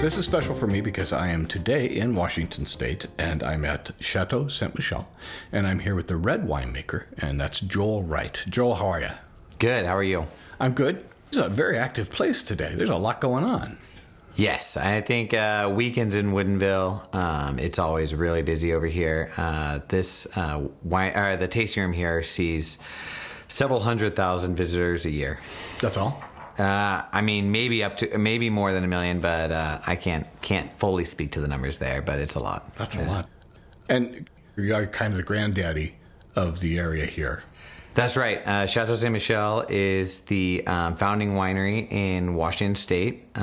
This is special for me because I am today in Washington State, and I'm at Chateau Ste Michelle, and I'm here with the red winemaker, and that's Joel Wright. Joel, how are you? Good. How are you? I'm good. It's a very active place today. There's a lot going on. Yes, I think weekends in Woodinville, it's always really busy over here. The tasting room here sees several 100,000 visitors a year. That's all? Maybe more than 1 million, but I can't fully speak to the numbers there, but it's a lot. That's a lot. And you are kind of the granddaddy of the area here. That's right. Chateau Ste Michelle is the founding winery in Washington State.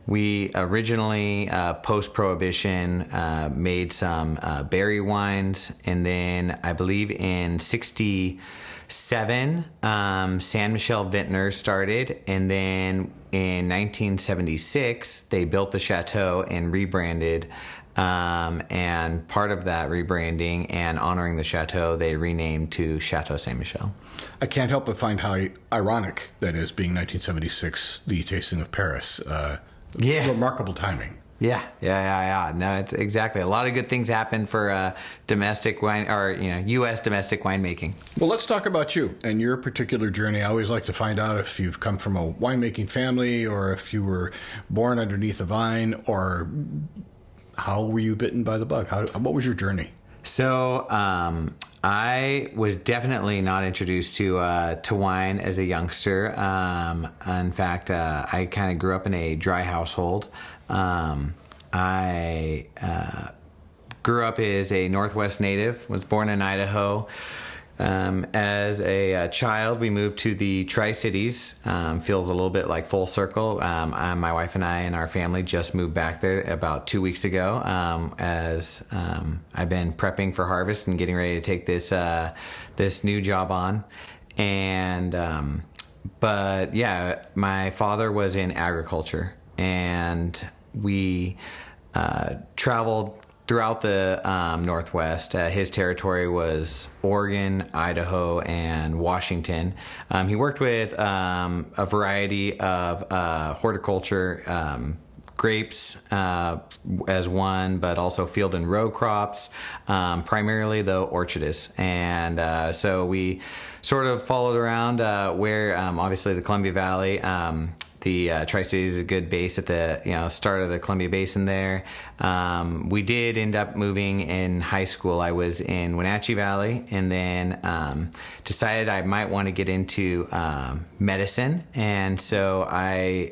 We originally, post-Prohibition, made some berry wines, and then I believe in 1967, San Michelle Vintners started, and then in 1976, they built the chateau and rebranded. And part of that rebranding and honoring the chateau, they renamed to Chateau Ste Michelle. I can't help but find how ironic that is, being 1976, the tasting of Paris. Remarkable timing. Yeah. No, it's exactly. A lot of good things happen for domestic wine, or U.S. domestic winemaking. Well, let's talk about you and your particular journey. I always like to find out if you've come from a winemaking family, or if you were born underneath a vine, or how were you bitten by the bug? What was your journey? So I was definitely not introduced to wine as a youngster. In fact, I kind of grew up in a dry household. I grew up as a Northwest native, was born in Idaho. As a child, we moved to the Tri-Cities. Feels a little bit like full circle. My wife and I and our family just moved back there about 2 weeks ago, as I've been prepping for harvest and getting ready to take this new job on. But my father was in agriculture, and we traveled throughout the Northwest. His territory was Oregon, Idaho, and Washington. He worked with a variety of horticulture, grapes as one, but also field and row crops, primarily though orchardists. And so we sort of followed around where obviously the Columbia Valley, the Tri-Cities is a good base at the start of the Columbia Basin there. We did end up moving in high school. I was in Wenatchee Valley, and then decided I might want to get into medicine. And so I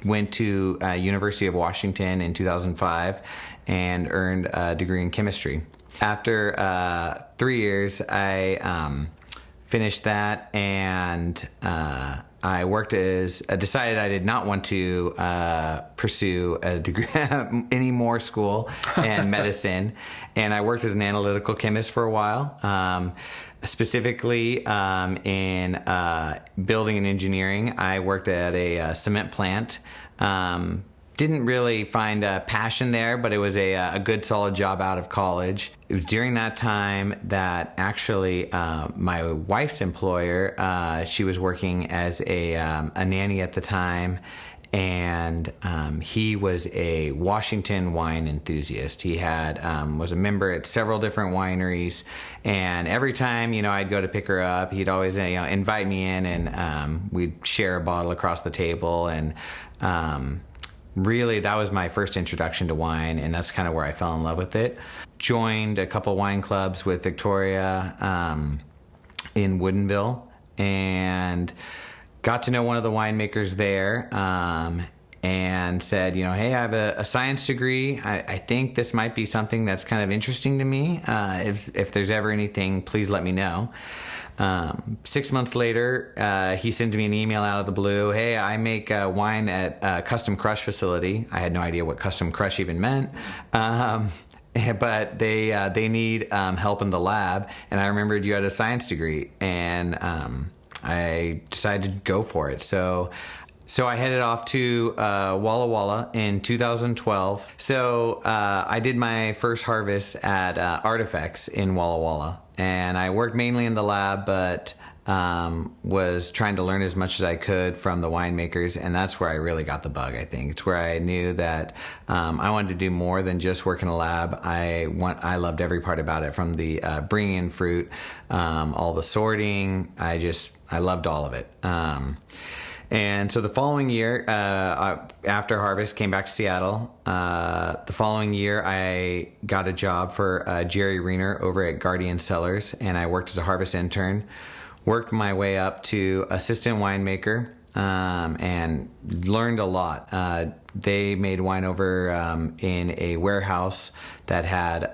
went to University of Washington in 2005 and earned a degree in chemistry. After 3 years, I finished that, and I worked decided I did not want to pursue a degree, any more school and medicine. And I worked as an analytical chemist for a while, specifically in building and engineering. I worked at a cement plant. Didn't really find a passion there, but it was a good solid job out of college. It was during that time that actually my wife's employer, she was working as a nanny at the time, and he was a Washington wine enthusiast. He was a member at several different wineries, and every time I'd go to pick her up, he'd always invite me in, and we'd share a bottle across the table. And really, that was my first introduction to wine, and that's kind of where I fell in love with it. Joined a couple wine clubs with Victoria in Woodinville, and got to know one of the winemakers there, and said, hey, I have a science degree. I think this might be something that's kind of interesting to me. If there's ever anything, please let me know. 6 months later, he sends me an email out of the blue. Hey, I make wine at a custom crush facility. I had no idea what custom crush even meant. But they need help in the lab. And I remembered you had a science degree, and I decided to go for it. So I headed off to Walla Walla in 2012. So I did my first harvest at Artifacts in Walla Walla. And I worked mainly in the lab, but was trying to learn as much as I could from the winemakers, and that's where I really got the bug. I think it's where I knew that I wanted to do more than just work in a lab. I loved every part about it, from the bringing in fruit, all the sorting. I loved all of it. And so the following year, after harvest, came back to Seattle. The following year, I got a job for Jerry Reiner over at Guardian Cellars, and I worked as a harvest intern. Worked my way up to assistant winemaker, and learned a lot. They made wine over in a warehouse that had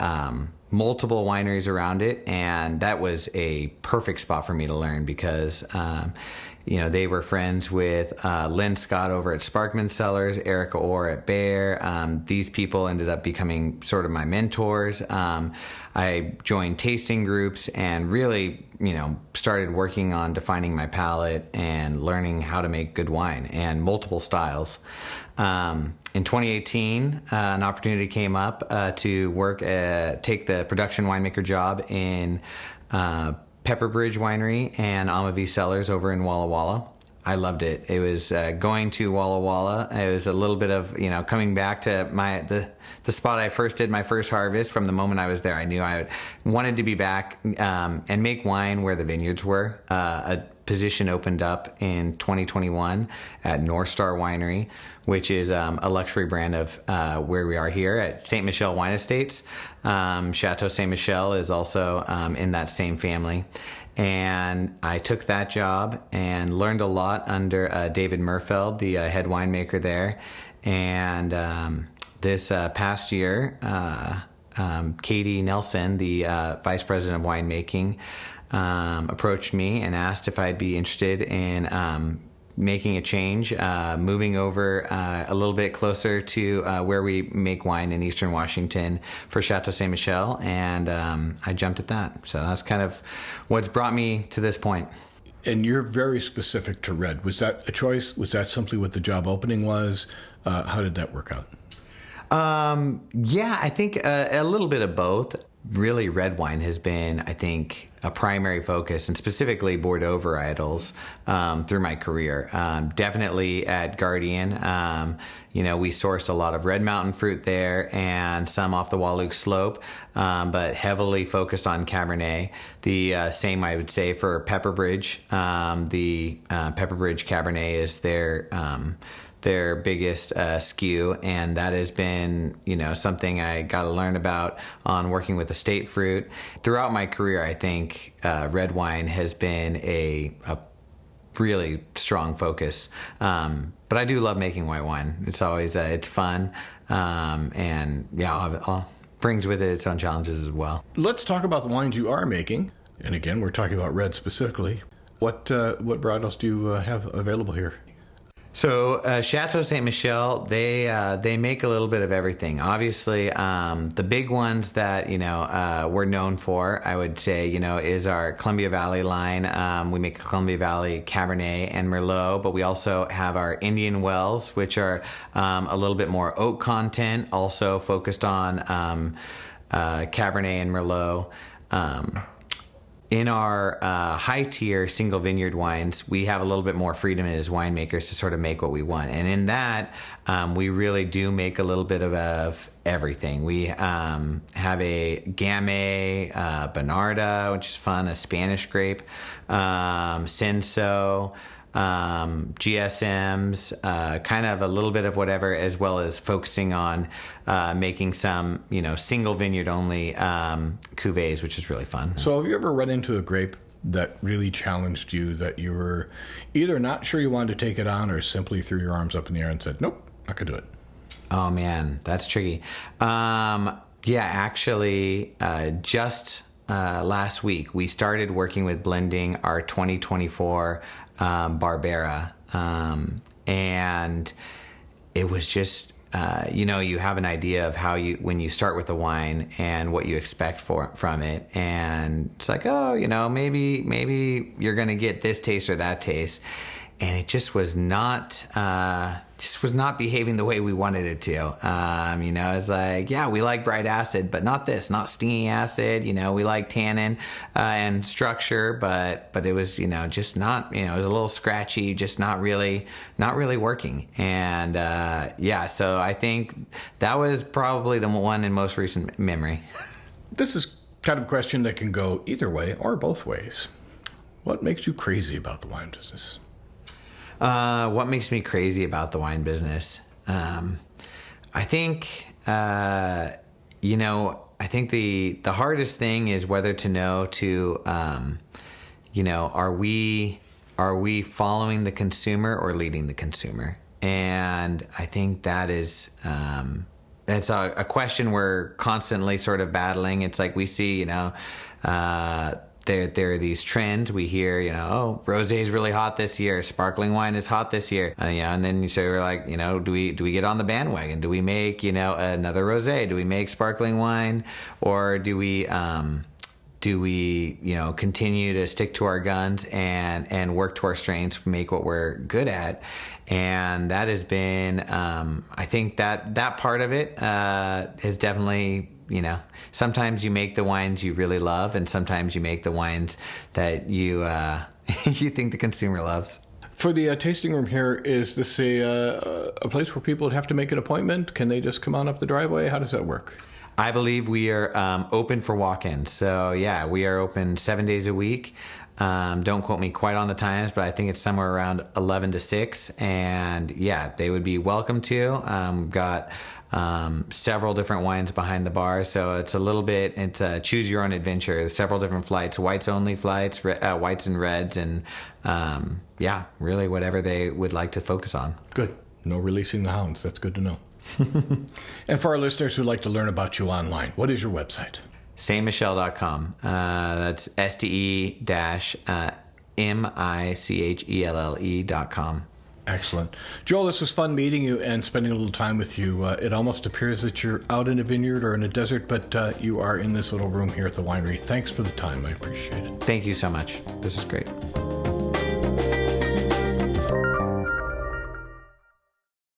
multiple wineries around it, and that was a perfect spot for me to learn because they were friends with Lynn Scott over at Sparkman Cellars, Erica Orr at Bear. These people ended up becoming sort of my mentors. I joined tasting groups and really, started working on defining my palate and learning how to make good wine and multiple styles. In 2018, an opportunity came up to take the production winemaker job in Pepperbridge Winery and Amavi Cellars over in Walla Walla. I loved it. It was going to Walla Walla. It was a little bit of, coming back to the spot I first did my first harvest. From the moment I was there, I knew I wanted to be back and make wine where the vineyards were. A position opened up in 2021 at North Star Winery, which is a luxury brand of where we are here at Ste Michelle Wine Estates. Chateau Ste Michelle is also in that same family. And I took that job and learned a lot under David Murfeld, the head winemaker there. And this past year, Katie Nelson, the vice president of winemaking, approached me and asked if I'd be interested in making a change, moving over a little bit closer to where we make wine in Eastern Washington for Chateau Ste Michelle, and I jumped at that. So that's kind of what's brought me to this point. And you're very specific to red. Was that a choice? Was that simply what the job opening was? How did that work out? Yeah, I think a little bit of both. Really, red wine has been, I think, a primary focus, and specifically Bordeaux varietals through my career. Definitely at Guardian, we sourced a lot of Red Mountain fruit there and some off the Walluk Slope, but heavily focused on Cabernet. The same, I would say, for Pepperbridge. The Pepperbridge Cabernet is their biggest SKU, and that has been, something I got to learn about on working with estate fruit. Throughout my career, I think red wine has been a really strong focus. But I do love making white wine. It's always it's fun, and brings with it its own challenges as well. Let's talk about the wines you are making. And again, we're talking about red specifically. What varietals do you have available here? So Chateau Ste Michelle, they make a little bit of everything. Obviously, the big ones that we're known for, I would say, is our Columbia Valley line. We make a Columbia Valley Cabernet and Merlot, but we also have our Indian Wells, which are a little bit more oak content, also focused on Cabernet and Merlot. In our high-tier single vineyard wines, we have a little bit more freedom as winemakers to sort of make what we want. And in that, we really do make a little bit of everything. We have a Gamay, Bernarda, which is fun, a Spanish grape, Cinsault, GSMs, kind of a little bit of whatever, as well as focusing on making some, single vineyard only cuvées, which is really fun. So have you ever run into a grape that really challenged you, that you were either not sure you wanted to take it on or simply threw your arms up in the air and said, nope, not going to do it? Oh, man, that's tricky. Actually, just last week, we started working with blending our 2024 Barbera, and it was just you have an idea of how when you start with a wine and what you expect from it, and it's like, maybe you're gonna get this taste or that taste. and it just was not behaving the way we wanted it to. It's like, yeah, we like bright acid, but not this, not stingy acid. We like tannin and structure, but it was, just not, it was a little scratchy, just not really working. And so I think that was probably the one in most recent memory. This is kind of a question that can go either way or both ways. What makes you crazy about the wine business? What makes me crazy about the wine business? I think, I think the hardest thing is whether to know to, are we following the consumer or leading the consumer? And I think that is, that's a question we're constantly sort of battling. It's like we see, there are these trends. We hear, rosé is really hot this year. Sparkling wine is hot this year. And then you say, we're like, do we get on the bandwagon? Do we make, another rosé? Do we make sparkling wine? Or do we continue to stick to our guns and work to our strengths, make what we're good at? And that has been, I think that part of it has definitely, sometimes you make the wines you really love, and sometimes you make the wines that you you think the consumer loves. For the tasting room here, is this a place where people would have to make an appointment? Can they just come on up the driveway? How does that work? I believe we are open for walk-ins. So, yeah, we are open 7 days a week. Don't quote me quite on the times, but I think it's somewhere around 11 to 6. And, yeah, they would be welcome to. We've got several different wines behind the bar. So it's a choose your own adventure. There's several different flights, whites only flights, whites and reds, and, really whatever they would like to focus on. Good. No releasing the hounds. That's good to know. And for our listeners who'd like to learn about you online, what is your website? stemichelle.com. That's STE-MICHELLE.com. Excellent. Joel, this was fun meeting you and spending a little time with you. It almost appears that you're out in a vineyard or in a desert, but you are in this little room here at the winery. Thanks for the time. I appreciate it. Thank you so much. This is great.